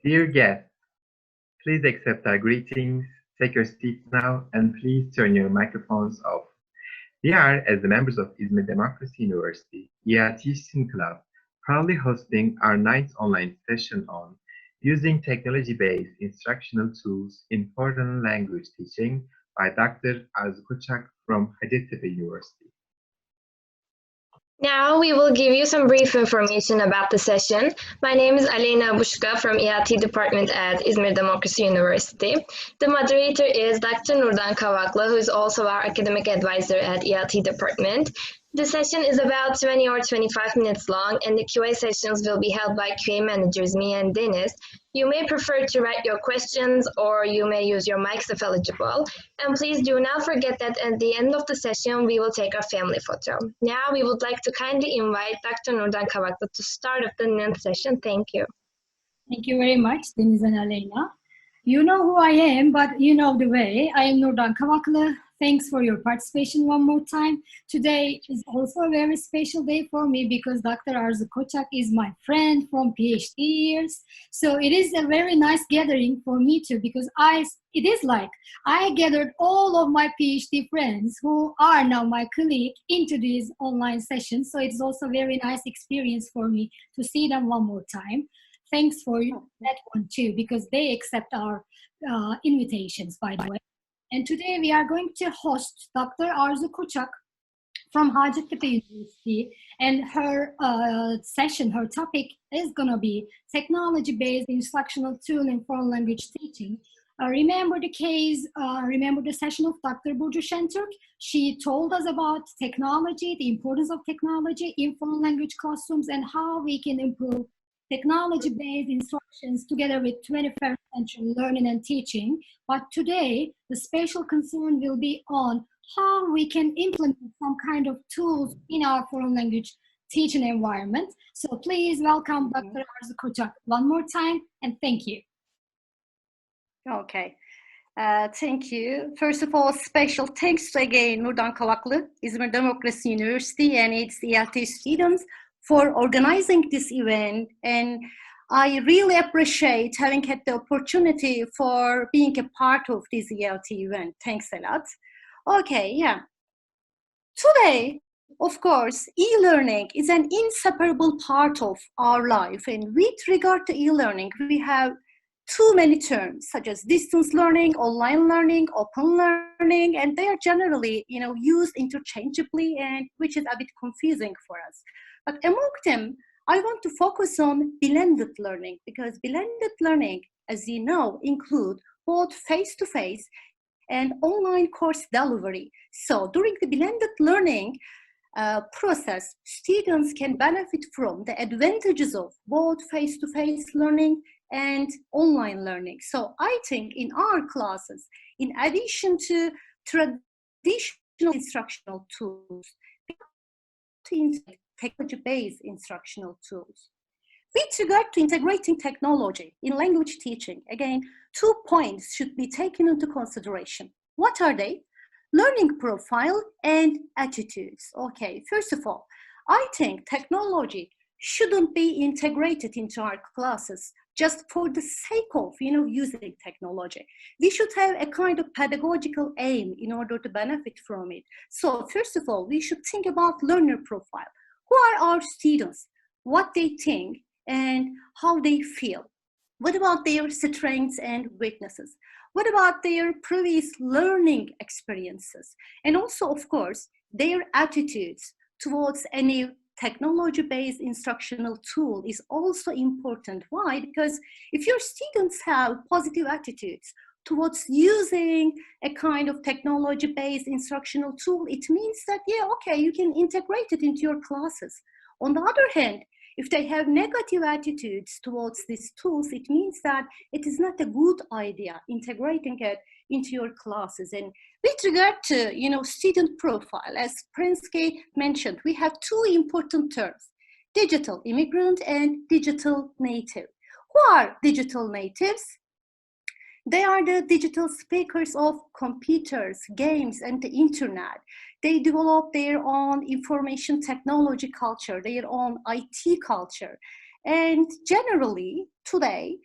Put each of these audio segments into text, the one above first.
Dear guests, please accept our greetings, take your seats now, and please turn your microphones off. We are, as the members of IZMIR Democracy University, ELT Student Club, proudly hosting our 9th online session on using technology-based instructional tools in foreign language teaching by Dr. ARZU from HACETTEPE University. Now we will give you some brief information about the session. My name is ABUŞKA from ELT department at IZMIR Democracy University. The moderator is Dr. NURDAN, who is also our academic advisor at ELT department. The session is about 20 or 25 minutes long, and the QA sessions will be held by QA managers, me and DENİZ. You may prefer to write your questions, or you may use your mics if eligible. And please do not forget that at the end of the session, we will take a family photo. Now we would like to kindly invite Dr. NURDAN to start up the 9th session. Thank you. Thank you very much, DENİZ and ALEYNA. You know who I am, but you know the way. I am NURDAN. Thanks for your participation one more time. Today is also a very special day for me because Dr. ARZU is my friend from PhD years. So it is a very nice gathering for me too, because it is like I gathered all of my PhD friends who are now my colleague into these online sessions. So it's also a very nice experience for me to see them one more time. Thanks for that one too, because they accept our invitations, by the way. And today we are going to host Dr. ARZU from HACETTEPE University, and her session, her topic is going to be technology-based instructional tool in foreign language teaching. Remember the session of Dr. Burcu Şentürk? She told us about technology, the importance of technology in foreign language classrooms, and how we can improve technology-based instructions together with 21st century learning and teaching. But today, the special concern will be on how we can implement some kind of tools in our foreign language teaching environment. So please welcome Dr. ARZU one more time, and thank you. Okay. Thank you. First of all, special thanks again, NURDAN KAVAKLI, IZMIR Democracy University, and its ELT students for organizing this event, and I really appreciate having had the opportunity for being a part of this ELT event. Thanks a lot. Okay, yeah. Today, of course, e-learning is an inseparable part of our life, and with regard to e-learning, we have too many terms such as distance learning, online learning, open learning, and they are generally, used interchangeably, and which is a bit confusing for us. But among them, I want to focus on blended learning, because blended learning, as you know, include both face-to-face and online course delivery. So during the blended learning process, students can benefit from the advantages of both face-to-face learning and online learning. So I think in our classes, in addition to traditional instructional tools, technology-based instructional tools. With regard to integrating technology in language teaching, again, 2 points should be taken into consideration. What are they? Learning profile and attitudes. Okay, first of all, I think technology shouldn't be integrated into our classes just for the sake of, using technology. We should have a kind of pedagogical aim in order to benefit from it. So first of all, we should think about learner profile. Who are our students? What they think and how they feel? What about their strengths and weaknesses? What about their previous learning experiences? And also, of course, their attitudes towards any technology-based instructional tool is also important. Why? Because if your students have positive attitudes towards using a kind of technology-based instructional tool, it means that, yeah, okay, you can integrate it into your classes. On the other hand, if they have negative attitudes towards these tools, it means that it is not a good idea integrating it into your classes. And with regard to, student profile, as Prinsky mentioned, we have 2 important terms, digital immigrant and digital native. Who are digital natives? They are the digital speakers of computers, games, and the internet. They develop their own information technology culture, their own IT culture. And generally, today,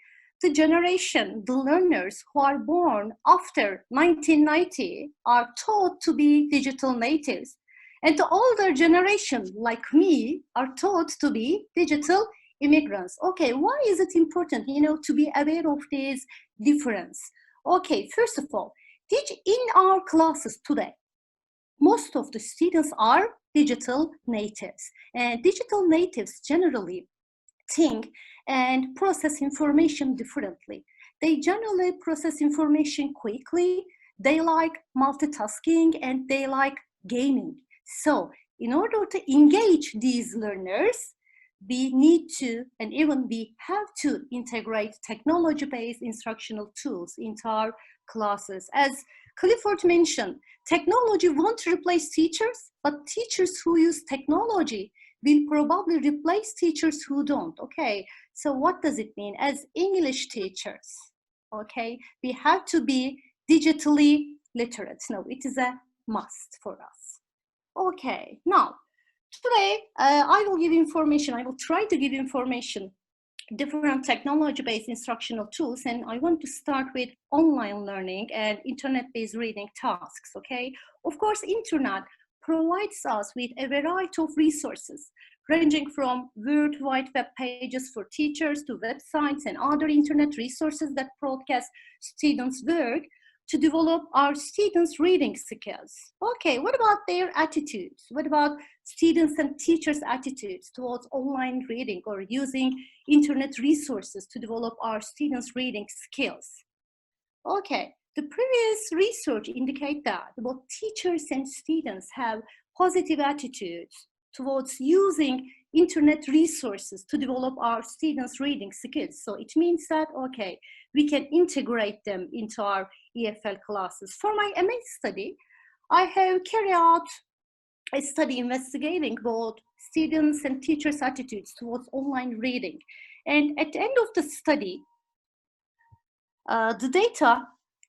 the generation, the learners who are born after 1990 are taught to be digital natives. And the older generation, like me, are taught to be digital immigrants. Okay, why is it important, to be aware of this difference? Okay, first of all, in our classes today, most of the students are digital natives. And digital natives generally think and process information differently. They generally process information quickly, they like multitasking, and they like gaming. So in order to engage these learners, we need to, and even we have to, integrate technology-based instructional tools into our classes. As Clifford mentioned, technology won't replace teachers, but teachers who use technology will probably replace teachers who don't. Okay, so what does it mean? As English teachers, okay, we have to be digitally literate. No, it is a must for us. Okay, now, today I will give information, I will try to give information, different technology-based instructional tools, and I want to start with online learning and internet-based reading tasks, okay? Of course, internet provides us with a variety of resources, ranging from World Wide Web pages for teachers to websites and other internet resources that broadcast students' work to develop our students' reading skills. Okay, what about their attitudes? What about students' and teachers' attitudes towards online reading or using internet resources to develop our students' reading skills? Okay, the previous research indicates that both teachers and students have positive attitudes towards using internet resources to develop our students' reading skills. So it means that, okay, we can integrate them into our EFL classes. For my MA study, I have carried out a study investigating both students' and teachers' attitudes towards online reading. And at the end of the study, the data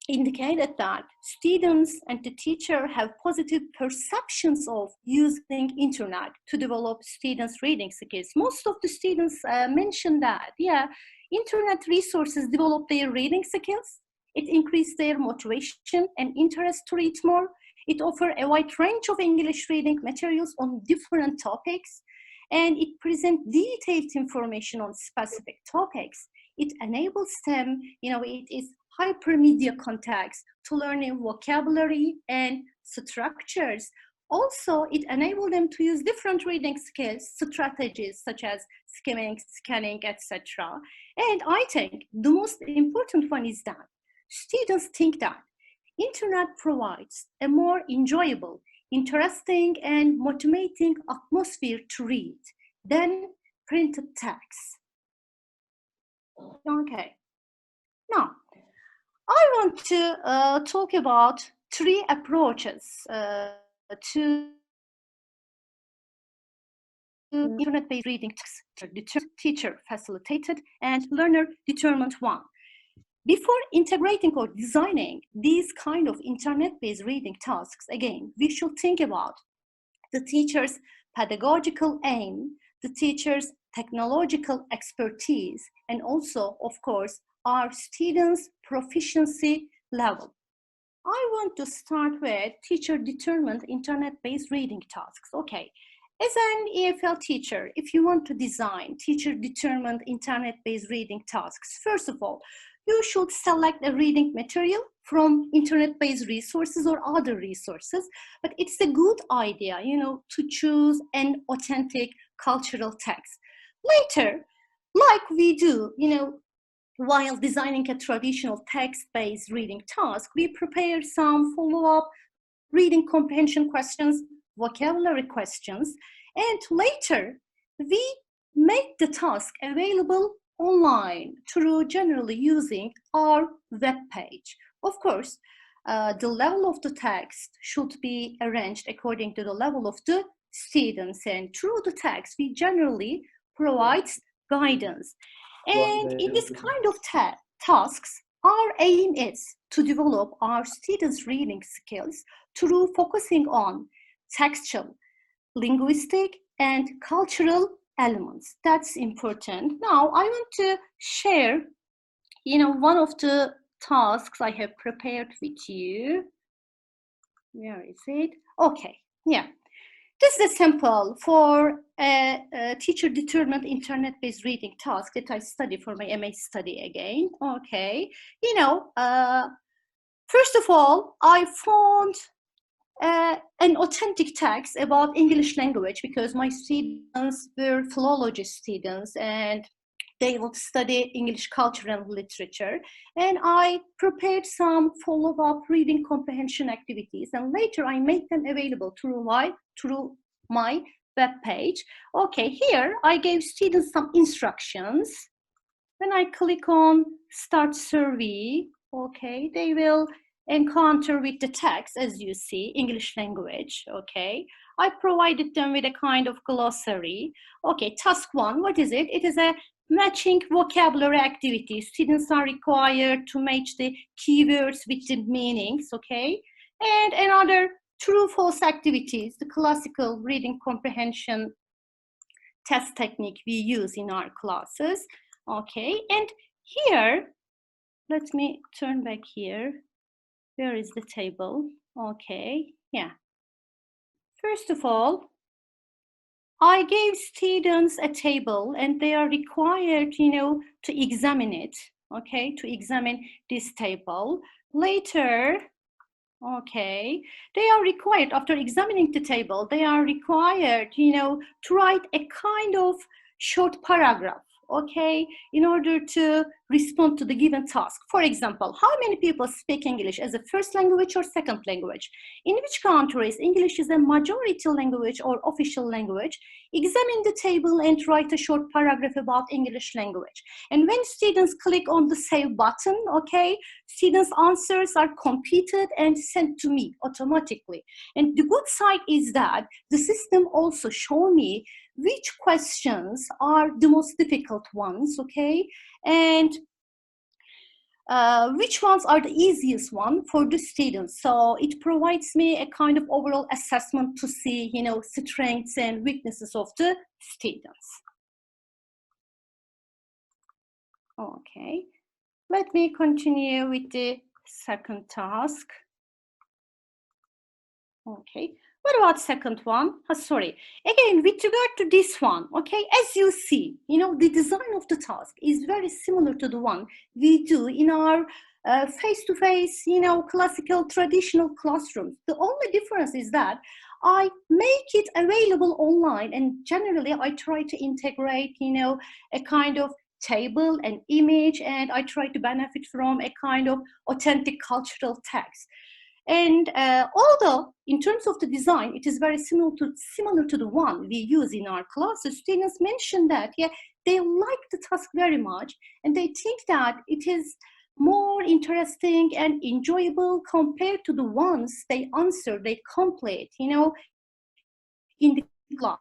indicated that students and the teacher have positive perceptions of using internet to develop students' reading skills. Most of the students mentioned that, yeah, internet resources develop their reading skills. It increased their motivation and interest to read more. It offers a wide range of English reading materials on different topics, and it presents detailed information on specific topics. It enables them, it is hypermedia context to learning vocabulary and structures. Also, it enables them to use different reading skills, strategies such as skimming, scanning, etc. And I think the most important one is that students think that internet provides a more enjoyable, interesting, and motivating atmosphere to read than printed text. Okay. Now, I want to talk about 3 approaches to internet-based reading tasks: teacher-facilitated and learner-determined one. Before integrating or designing these kind of internet-based reading tasks, again, we should think about the teacher's pedagogical aim, the teacher's technological expertise, and also, of course, our students' proficiency level. I want to start with teacher-determined internet-based reading tasks. Okay, as an EFL teacher, if you want to design teacher-determined internet-based reading tasks, first of all, you should select a reading material from internet-based resources or other resources, but it's a good idea, to choose an authentic cultural text. Later, like we do, while designing a traditional text-based reading task, we prepare some follow-up reading comprehension questions, vocabulary questions, and later we make the task available online through generally using our web page. Of course, the level of the text should be arranged according to the level of the students, and through the text we generally provide guidance. And in this kind of tasks, our aim is to develop our students' reading skills through focusing on textual, linguistic, and cultural elements. That's important. Now, I want to share, one of the tasks I have prepared with you. Where is it? Okay, yeah. This is a sample for a teacher-determined internet-based reading task that I study for my MA study again. Okay, first of all, I found an authentic text about English language because my students were philology students and they would study English culture and literature. And I prepared some follow-up reading comprehension activities, and later I made them available through my web page. Okay, here I gave students some instructions. When I click on Start Survey, okay, they will encounter with the text, as you see, English language, okay. I provided them with a kind of glossary. Okay, task 1, what is it? It is a matching vocabulary activity. Students are required to match the keywords with the meanings, okay. And another true-false activities, the classical reading comprehension test technique we use in our classes, okay. And here, let me turn back here. Where is the table? Okay, yeah. First of all, I gave students a table and they are required, to examine it, okay, to examine this table. Later, okay, they are required, after examining the table, they are required, to write a kind of short paragraph, okay, in order to respond to the given task. For example, how many people speak English as a first language or second language? In which countries English is a majority language or official language? Examine the table and write a short paragraph about English language. And when students click on the save button, okay, students' answers are computed and sent to me automatically. And the good side is that the system also shows me which questions are the most difficult ones, okay, and which ones are the easiest one for the students. So it provides me a kind of overall assessment to see, strengths and weaknesses of the students. Okay, let me continue with the second task. Okay. What about second one? Sorry. Again, with regard to this one, okay, as you see, the design of the task is very similar to the one we do in our face-to-face, classical, traditional classrooms. The only difference is that I make it available online, and generally I try to integrate, a kind of table and image, and I try to benefit from a kind of authentic cultural text. And although in terms of the design, it is very similar to the one we use in our classes, students mentioned that, yeah, they like the task very much, and they think that it is more interesting and enjoyable compared to the ones they answer, they complete, in the class.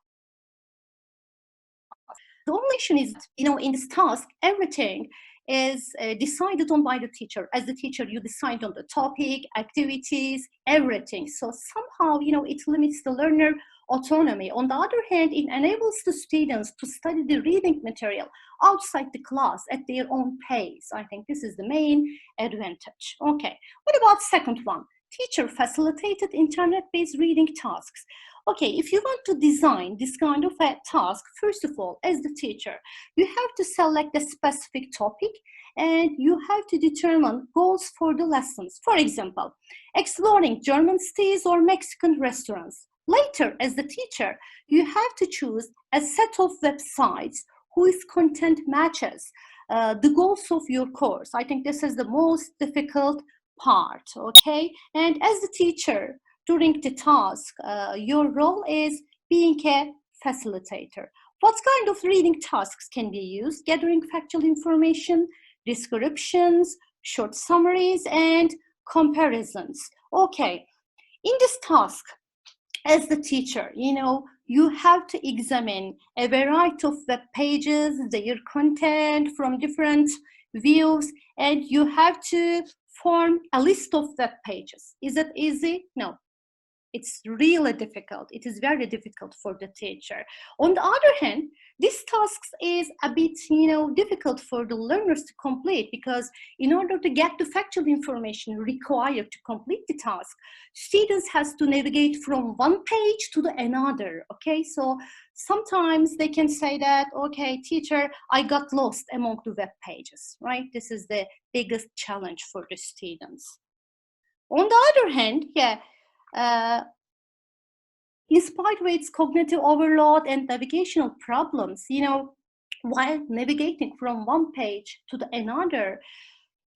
The only issue is, in this task, everything is decided on by the teacher. As the teacher, you decide on the topic, activities, everything. So somehow, it limits the learner autonomy. On the other hand, it enables the students to study the reading material outside the class at their own pace. I think this is the main advantage. Okay, what about second one? Teacher facilitated internet-based reading tasks. Okay, if you want to design this kind of a task, first of all, as the teacher, you have to select a specific topic and you have to determine goals for the lessons. For example, exploring German cities or Mexican restaurants. Later, as the teacher, you have to choose a set of websites whose content matches the goals of your course. I think this is the most difficult part, okay? And as the teacher, during the task, your role is being a facilitator. What kind of reading tasks can be used? Gathering factual information, descriptions, short summaries, and comparisons. Okay, in this task, as the teacher, you have to examine a variety of web pages, their content from different views, and you have to form a list of web pages. Is it easy? No. It's really difficult. It is very difficult for the teacher. On the other hand, this task is a bit, difficult for the learners to complete, because in order to get the factual information required to complete the task, students has to navigate from one page to the another. Okay, so sometimes they can say that, okay, teacher, I got lost among the web pages, right? This is the biggest challenge for the students. On the other hand, in spite of its cognitive overload and navigational problems, while navigating from one page to the another,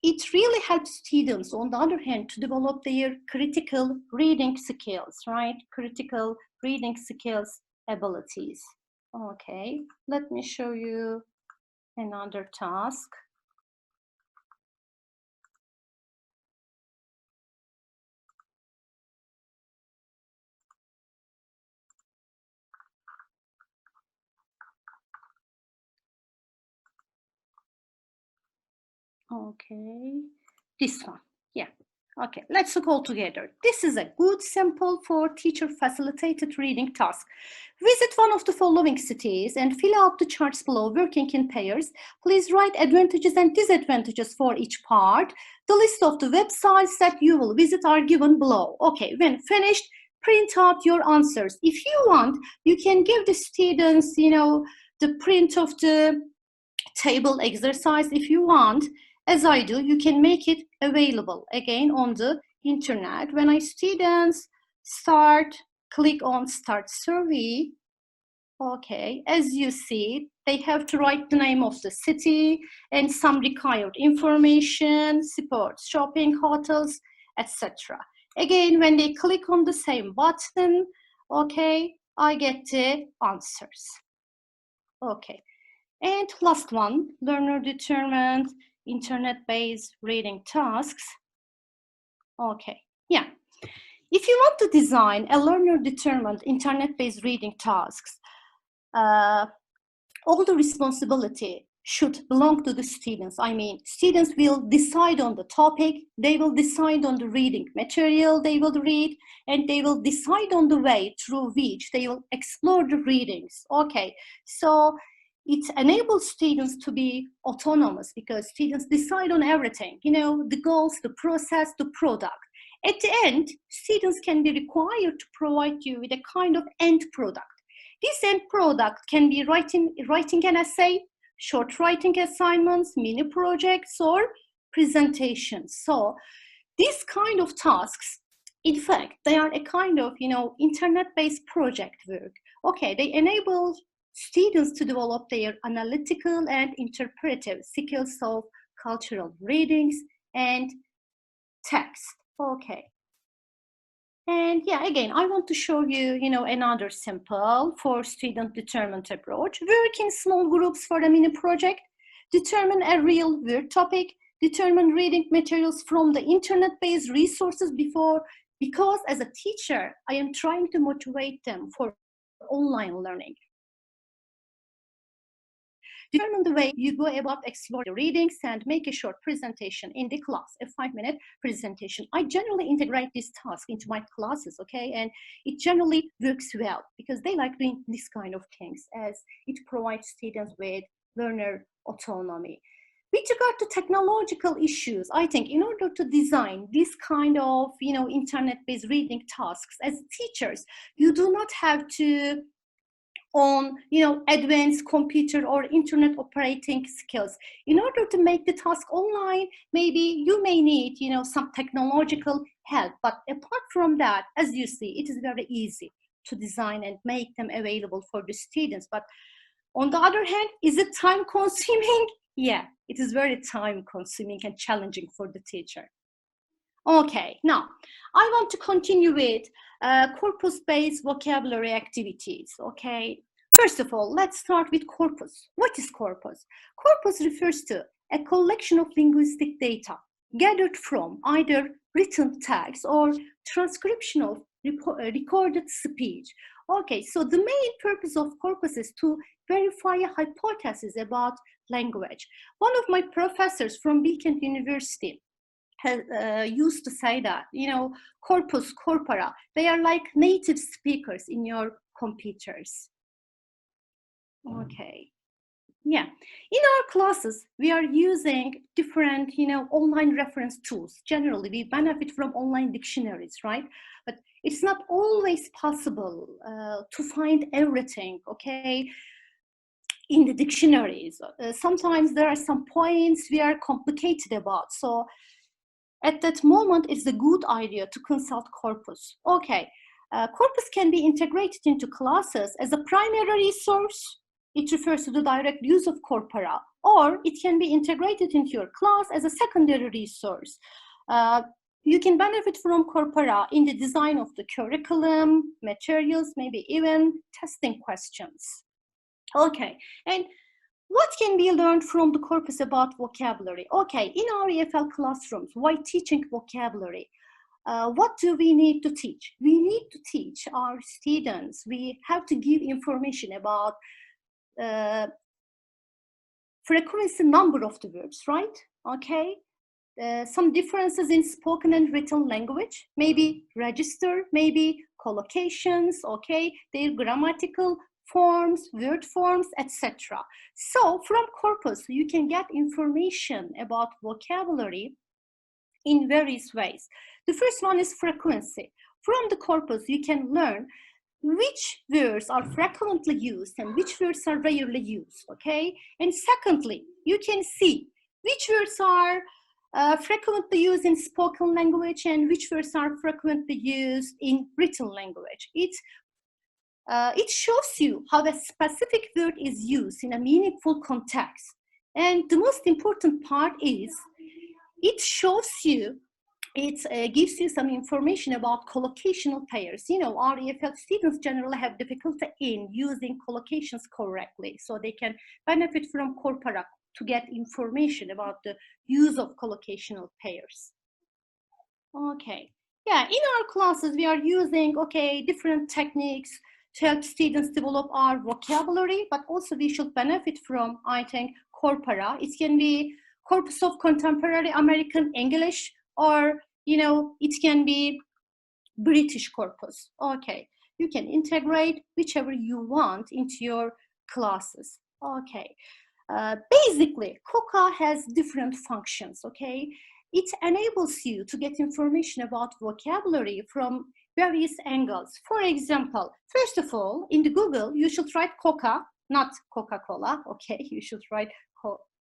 it really helps students, on the other hand, to develop their critical reading skills, right? Critical reading skills abilities. Okay, let me show you another task. Okay, this one, yeah. Okay, let's look all together. This is a good sample for teacher-facilitated reading task. Visit one of the following cities and fill out the charts below, working in pairs. Please write advantages and disadvantages for each part. The list of the websites that you will visit are given below. Okay, when finished, print out your answers. If you want, you can give the students, the print of the table exercise if you want. As I do, you can make it available again on the internet. When students click on start survey, okay, as you see, they have to write the name of the city and some required information, sports, shopping, hotels, etc. Again, when they click on the same button, okay, I get the answers. Okay, and last one, learner-determined internet-based reading tasks. Okay, yeah. If you want to design a learner-determined internet-based reading tasks, all the responsibility should belong to the students. I mean, students will decide on the topic, they will decide on the reading material they will read, and they will decide on the way through which they will explore the readings. Okay, so it enables students to be autonomous because students decide on everything, the goals, the process, the product. At the end, students can be required to provide you with a kind of end product. This end product can be writing an essay, short writing assignments, mini projects, or presentations. So these kind of tasks, in fact, they are a kind of, internet-based project work. Okay, they enable students to develop their analytical and interpretive skills of cultural readings and text. Okay. And yeah, again, I want to show you, another sample for student-determined approach. Work in small groups for a mini project. Determine a real word topic. Determine reading materials from the internet-based resources because as a teacher, I am trying to motivate them for online learning. Determine the way you go about exploring the readings and make a short presentation in the class, a 5-minute presentation. I generally integrate this task into my classes, okay? And it generally works well because they like doing this kind of things as it provides students with learner autonomy. With regard to technological issues, I think in order to design this kind of, internet-based reading tasks as teachers, you do not have to on advanced computer or internet operating skills. In order to make the task online, maybe you may need some technological help, but apart from that, as you see, it is very easy to design and make them available for the students. But on the other hand, is it time consuming? Yeah, it is very time consuming and challenging for the teacher. Okay, now I want to continue with corpus-based vocabulary activities. Okay, first of all, let's start with corpus. What is corpus? Corpus refers to a collection of linguistic data gathered from either written text or transcription of recorded speech. Okay, so the main purpose of corpus is to verify a hypothesis about language. One of my professors from Beacon University used to say that, you know, corpus, corpora, they are like native speakers in your computers. Okay. Yeah, in our classes, we are using different, you know, online reference tools. Generally, we benefit from online dictionaries, right? But it's not always possible to find everything, okay, in the dictionaries. Sometimes there are some points we are complicated about. So at that moment, it's a good idea to consult Corpus. Okay, Corpus can be integrated into classes as a primary resource. It refers to the direct use of corpora, or it can be integrated into your class as a secondary resource. You can benefit from corpora in the design of the curriculum, materials, maybe even testing questions. Okay, and what can be learned from the corpus about vocabulary? Okay, in our EFL classrooms, while teaching vocabulary, what do we need to teach? We need to teach our students. We have to give information about frequency number of the verbs, right? Okay. Some differences in spoken and written language, maybe register, maybe collocations, okay, their grammatical forms, word forms, etc. So from corpus, you can get information about vocabulary in various ways. The first one is frequency. From the corpus, you can learn which words are frequently used and which words are rarely used, okay? And secondly, you can see which words are frequently used in spoken language and which words are frequently used in written language. It shows you how a specific word is used in a meaningful context. And the most important part is it shows you, it gives you some information about collocational pairs. You know, our EFL students generally have difficulty in using collocations correctly, so they can benefit from corpora to get information about the use of collocational pairs. Okay, yeah, in our classes we are using, okay, different techniques to help students develop our vocabulary, but also we should benefit from, I think, corpora. It can be corpus of contemporary American English, or, you know, it can be British corpus. Okay, you can integrate whichever you want into your classes. Okay, basically, KOÇAK has different functions, okay? It enables you to get information about vocabulary from various angles. For example, first of all, in the Google, you should write KOÇAK, not Coca-Cola, okay? You should write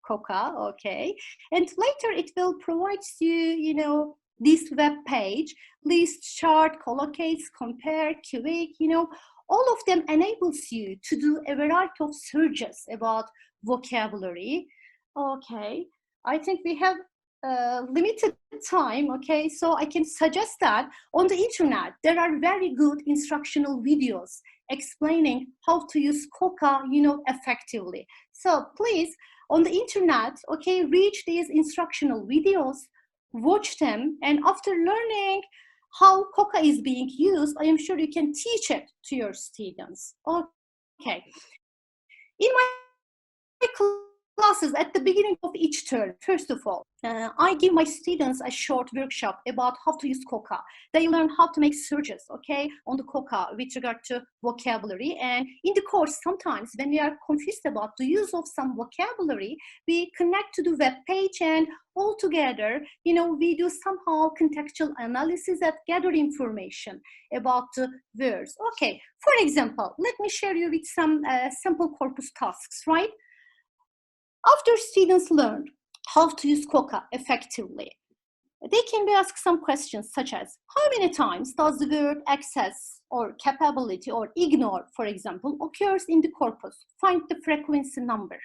KOÇAK, okay? And later it will provide you, you know, this web page, list, chart, collocates, compare, quick, you know, all of them enables you to do a variety of searches about vocabulary. Okay, I think we have limited time, okay, so I can suggest that on the internet there are very good instructional videos explaining how to use KOÇAK, you know, effectively. So please, on the internet, okay, read these instructional videos, watch them, and after learning how KOÇAK is being used, I am sure you can teach it to your students. Okay, in my classes at the beginning of each term, first of all, I give my students a short workshop about how to use KOÇAK. They learn how to make searches, okay, on the KOÇAK with regard to vocabulary. And in the course, sometimes when we are confused about the use of some vocabulary, we connect to the web page, and all together, you know, we do somehow contextual analysis that gather information about the words. Okay, for example, let me share you with some simple corpus tasks, right? After students learn how to use KOÇAK effectively, they can be asked some questions such as, how many times does the word access or capability or ignore, for example, occurs in the corpus? Find the frequency number.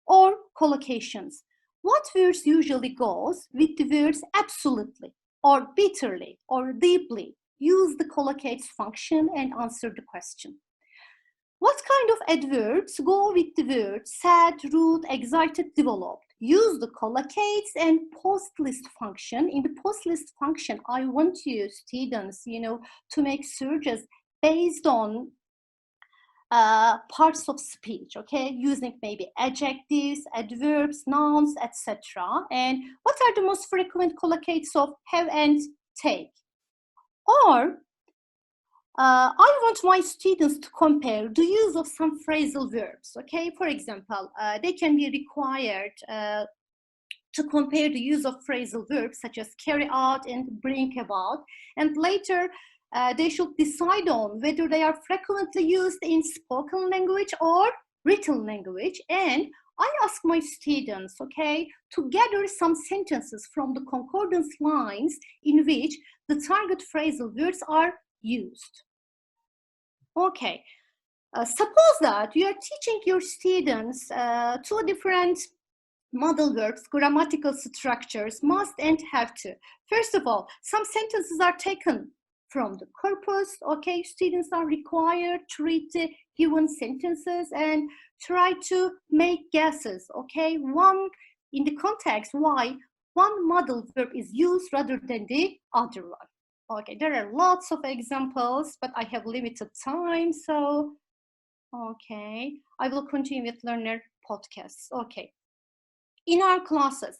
Or collocations. What words usually goes with the words absolutely or bitterly or deeply? Use the collocates function and answer the question. What kind of adverbs go with the words sad, rude, excited, developed? Use the collocates and post list function. In the post list function, I want you students, you know, to make searches based on parts of speech, okay, using maybe adjectives, adverbs, nouns, etc. And what are the most frequent collocates of have and take? Or I want my students to compare the use of some phrasal verbs, okay? For example, they can be required to compare the use of phrasal verbs such as carry out and bring about, and later they should decide on whether they are frequently used in spoken language or written language. And I ask my students, okay, to gather some sentences from the concordance lines in which the target phrasal verbs are used. Okay, suppose that you are teaching your students two different modal verbs, grammatical structures, must and have to. First of all, some sentences are taken from the corpus, okay? Students are required to read the given sentences and try to make guesses, okay? One, in the context, why one modal verb is used rather than the other one. Okay, there are lots of examples, but I have limited time, so, okay. I will continue with learner podcasts, okay. In our classes,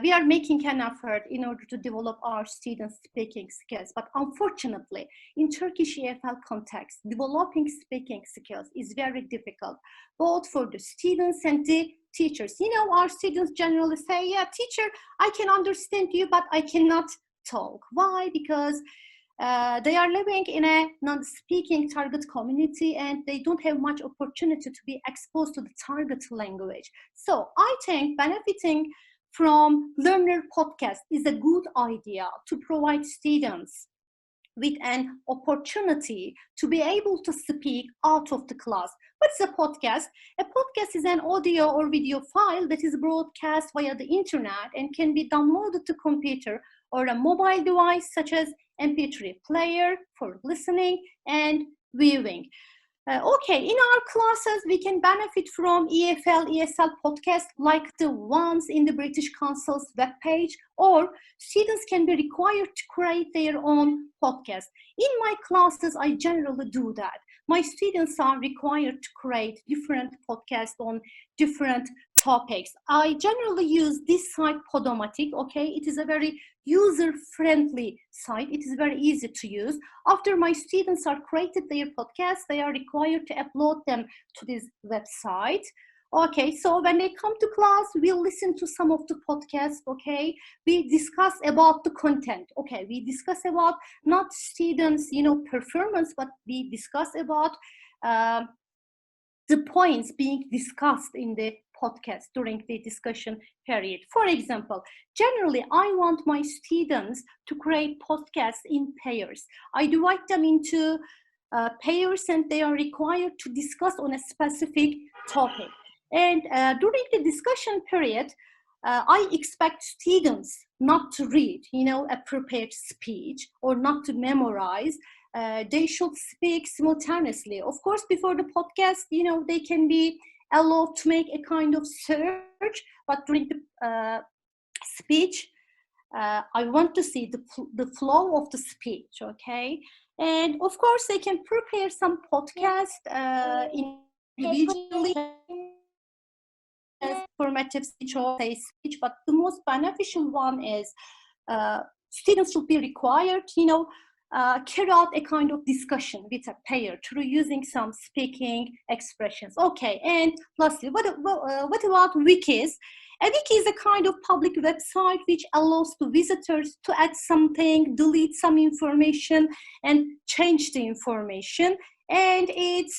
we are making an effort in order to develop our students' speaking skills, but unfortunately, in Turkish EFL context, developing speaking skills is very difficult, both for the students and the teachers. You know, our students generally say, yeah, teacher, I can understand you, but I cannot talk. Why? Because they are living in a non-speaking target community and they don't have much opportunity to be exposed to the target language. So I think benefiting from learner podcast is a good idea to provide students with an opportunity to be able to speak out of the class. What's a podcast? A podcast is an audio or video file that is broadcast via the internet and can be downloaded to computer or a mobile device such as MP3 player for listening and viewing. Okay, in our classes, we can benefit from EFL, ESL podcasts like the ones in the British Council's webpage, or students can be required to create their own podcast. In my classes, I generally do that. My students are required to create different podcasts on different topics. I generally use this site, Podomatic, okay? It is a very user-friendly site. It is very easy to use. After my students are created their podcasts, they are required to upload them to this website. Okay, so when they come to class, we'll listen to some of the podcasts, okay? We discuss about the content, okay? We discuss about not students, you know, performance, but we discuss about the points being discussed in the podcast during the discussion period. For example, generally, I want my students to create podcasts in pairs. I divide them into pairs and they are required to discuss on a specific topic. And during the discussion period, I expect students not to read, you know, a prepared speech or not to memorize. They should speak simultaneously. Of course, before the podcast, you know, they can be allowed to make a kind of search, but during the speech, I want to see the flow of the speech, okay? And of course, they can prepare some podcast individually, formative speech or say speech, but the most beneficial one is students should be required, you know, carry out a kind of discussion with a pair through using some speaking expressions. Okay, and lastly, what about wikis? A wiki is a kind of public website which allows the visitors to add something, delete some information, and change the information. And it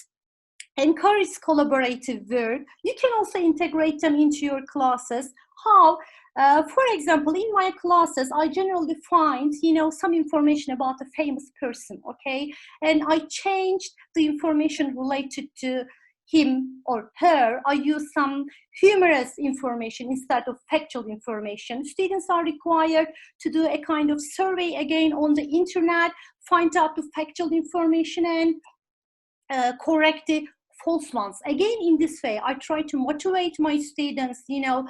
encourages collaborative work. You can also integrate them into your classes. How? For example, in my classes, I generally find, you know, some information about a famous person, okay? And I changed the information related to him or her. I use some humorous information instead of factual information. Students are required to do a kind of survey again on the internet, find out the factual information and correct the false ones. Again, in this way, I try to motivate my students, you know,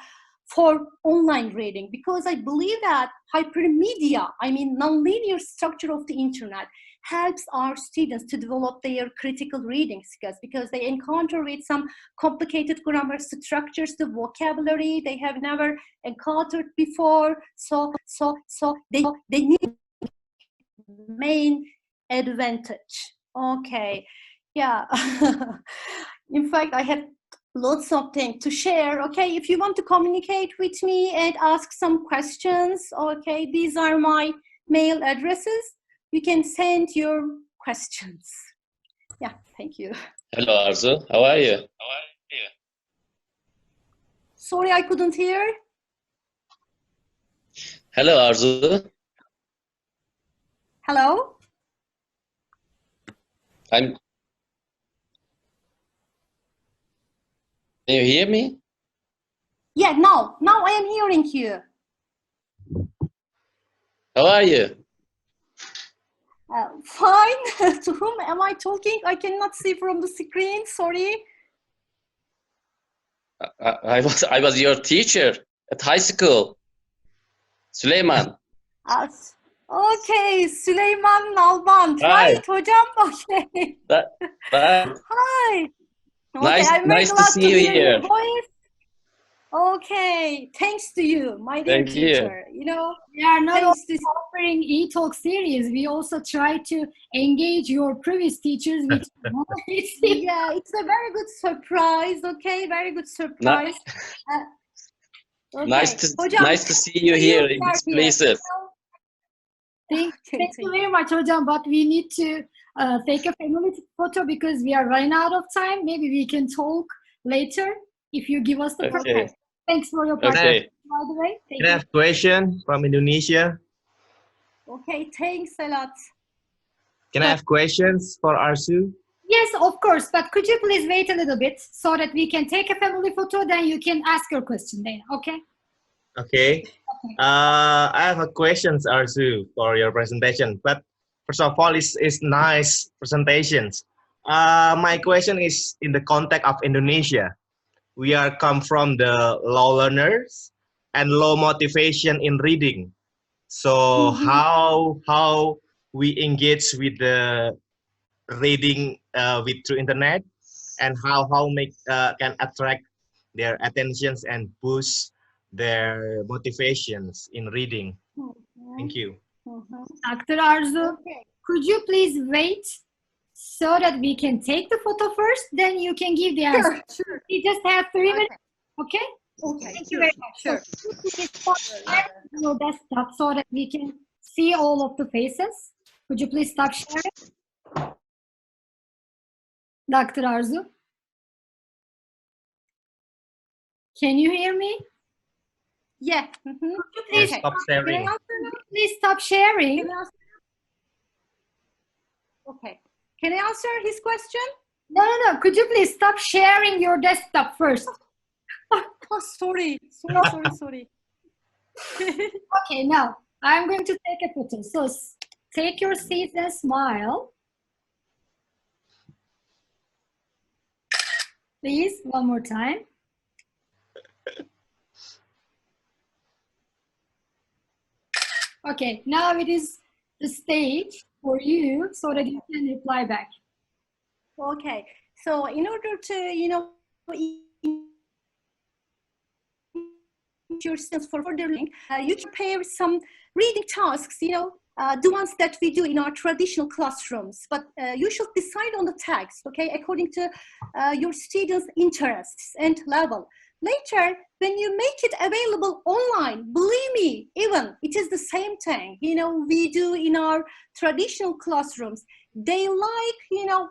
for online reading, because I believe that hypermedia, I mean nonlinear structure of the internet, helps our students to develop their critical reading skills, because they encounter with some complicated grammar structures, the vocabulary they have never encountered before. So they need main advantage. Okay, yeah. In fact, I have lots of things to share. Okay, if you want to communicate with me and ask some questions, okay, these are my mail addresses. You can send your questions. Yeah, thank you. Hello, Arzu. How are you? Sorry, I couldn't hear. Hello, Arzu. Hello? Can you hear me? Yeah, now I am hearing you. How are you? Fine. To whom am I talking? I cannot see from the screen. Sorry. I was your teacher at high school, Süleyman. Okay, Süleyman Nalbant. Hi. Right, hocam? Okay. Bye. Hi. Okay, I'm very Nice to glad see you hear your here. voice. Okay, thanks to you, my dear Thank you. teacher. You know, We are not thanks only offering e-talk series, we also try to engage your previous teachers with yeah, it's a very good surprise. Okay, very good surprise. Okay. Hocam, Nice to see you here in these here. places. Thank Okay, you very much, Hocam, but we need to take a family photo because we are running out of time. Maybe we can talk later if you give us the Okay. time. Thanks for your Okay. participation, by the way. Thank Can I you. have a question from Indonesia? Okay, thanks a lot. Can I have questions for ARZU? Yes, of course, but could you please wait a little bit so that we can take a family photo, then you can ask your question then, okay? Okay. I have a questions, ARZU, for your presentation. But first of all, it's nice presentations. My question is in the context of Indonesia. We are come from the low learners and low motivation in reading. So how we engage with the reading through internet, and how make can attract their attentions and boost their motivations in reading. Thank you. Dr. Arzu, Okay. could you please wait so that we can take the photo first, then you can give the answer. Sure. We just have 3 minutes, okay? Okay. Thank you very much. Sure. So, please stop sharing your desktop so that we can see all of the faces. Could you please stop sharing? Dr. Arzu? Can you hear me? Yeah. Could you Yes, please, stop sharing. please stop sharing? Okay. Can I answer his question? No. Could you please stop sharing your desktop first? Oh, sorry. Okay, now I'm going to take a photo. So take your seat and smile. Please, one more time. Okay, now it is the stage for you so that you can reply back. Okay. So in order to, your skills for further learning, you can prepare some reading tasks, the ones that we do in our traditional classrooms, but you should decide on the text, okay, according to your students' interests and level. Later, when you make it available online, believe me, even it is the same thing, we do in our traditional classrooms. They like,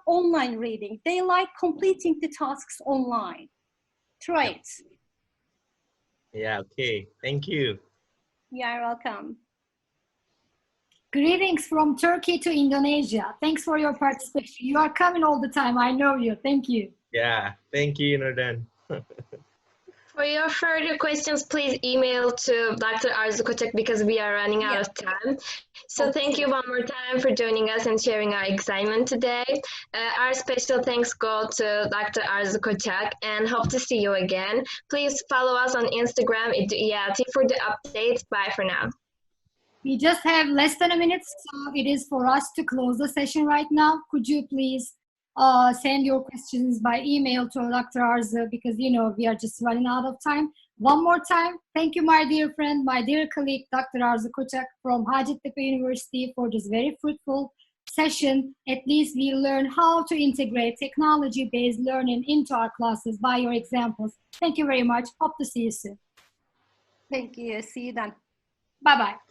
online reading. They like completing the tasks online. Try it. Yeah, okay. Thank you. You're welcome. Greetings from Turkey to Indonesia. Thanks for your participation. You are coming all the time. I know you. Thank you. Yeah, thank you, NURDAN. For your further questions, please email to Dr. ARZU KOÇAK because we are running out of time. So thank you one more time for joining us and sharing our excitement today. Our special thanks go to Dr. ARZU KOÇAK and hope to see you again. Please follow us on Instagram @EAT for the updates. Bye for now. We just have less than a minute, so it is for us to close the session right now. Could you please send your questions by email to Dr. ARZU because, you know, we are just running out of time. One more time, thank you, my dear friend, my dear colleague, Dr. ARZU KOÇAK from HACETTEPE University for this very fruitful session. At least we learn how to integrate technology-based learning into our classes by your examples. Thank you very much. Hope to see you soon. Thank you. See you then. Bye-bye.